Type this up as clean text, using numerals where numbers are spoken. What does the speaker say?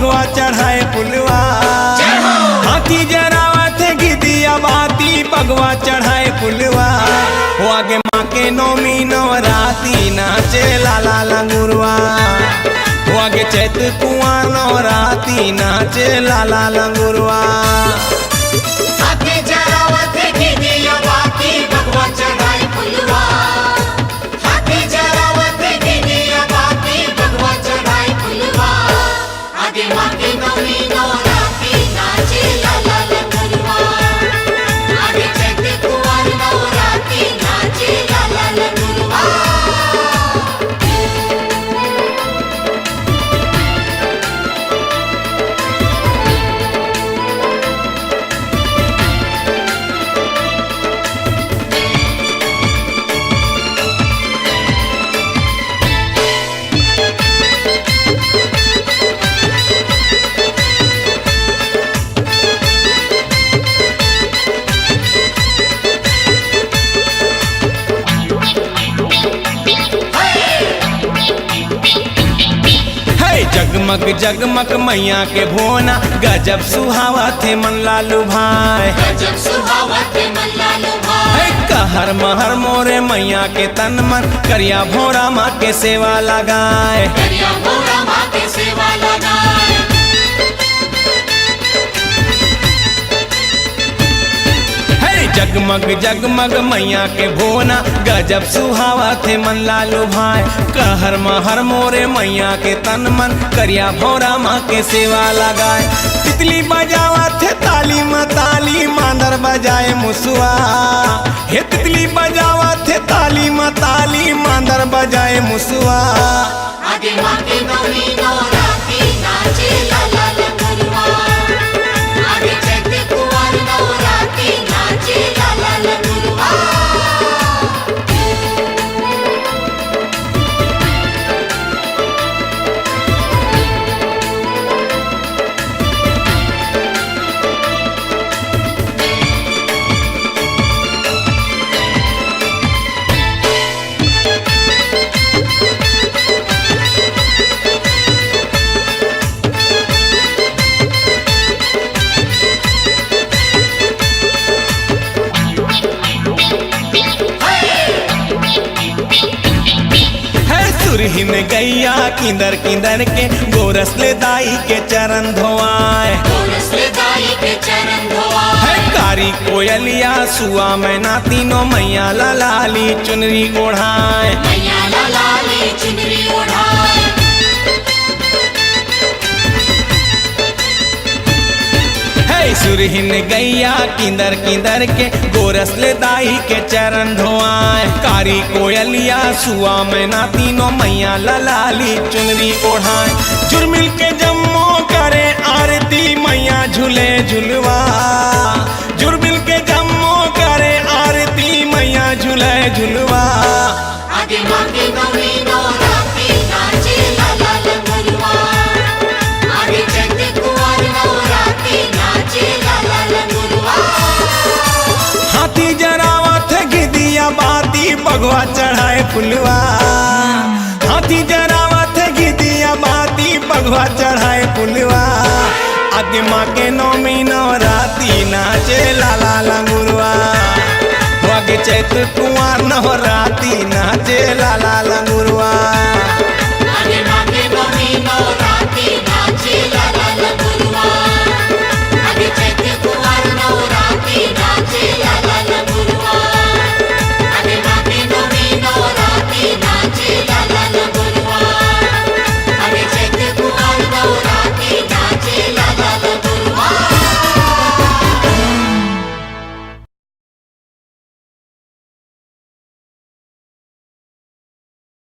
बगवा चढ़ाए पुलवा। हाथी जरावत गिदिया बाती बगवा चढ़ाए पुलवा। हो आगे माँ के नौमी नवराती नाचे लाला लंगुरवा। हो आगे चैत कुंवर नवराती नाचे लाला लंगुरवा। हाथी जरावत गिदिया बाती बगवा चढ़ाए पुलवा। हाथी जरावत गिदिया बाती बगवा चढ़ाए पुलवा। आगे माँ के नौमी नवराती नाचे लाला लंगुरवा। आगे चैत कुंवर नवराती नाचे लाला लंगुरवा। जगमग जगमग मैया के भोना गजब सुहावा थे मन लालू भाई। गजब सुहावा थे मन लालू भाई। कहर महर मोरे मैया के तन मन करिया भोरा माँ के सेवा लगाए। करिया भोरा माँ के सेवा लगाए। जगमग जगमग मैया के भोना गजब सुहावा थे मन लालू भाई। कहर महर मोरे मैया के तन मन करिया भोरा माँ के सेवा लगाए। तितली बजावा थे ताली मताली मांदर बजाए मुसुआ। हे तितली बजावा थे ताली मताली मांदर बजाए मुसुआ। आगे माँ के नौमी नवराती नाचे लाला लंगुरवा। आगे चैत कुंवर नवराती नाचे लाला लंगुरवा। सुरही में गैया किंदर किंदर के गोरस ले दाई के चरण धोआए। गोरस ले दाई के चरण धोआए। कारी कोयलिया सुआ मैना तीनों मैया लाली चुनरी ओढ़ाए। मैया लाली चुनरी ओढ़ाए। सुरहिन गैया किंदर किंदर के गोरस ले दाई के चरण धोआए। कारी कोयलिया सुआ मैना तीनों मैया लाली चुनरी ओढ़ाए। झुरमिल के जम्मो करे आरती मैया झूले झुलवा। झुरमिल के जम्मो करे आरती मैया झूले झुलवा। आगे माँ के नौमी नवराती नाचे लाला लंगुरवा। आगे चैत कुंवर नवराती नाचे लाला लंगुरवा। हाथी जरावत गिदिया बाती बगवा चढ़ाए पुलवा। हाथी जरावत गिदिया बाती बगवा चढ़ाए पुलवा। आगे माँ के नौमी नवराती नाचे लाला लंगुरवा। आगे चैत कुंवर नवराती नाचे लाला लंगुरवा।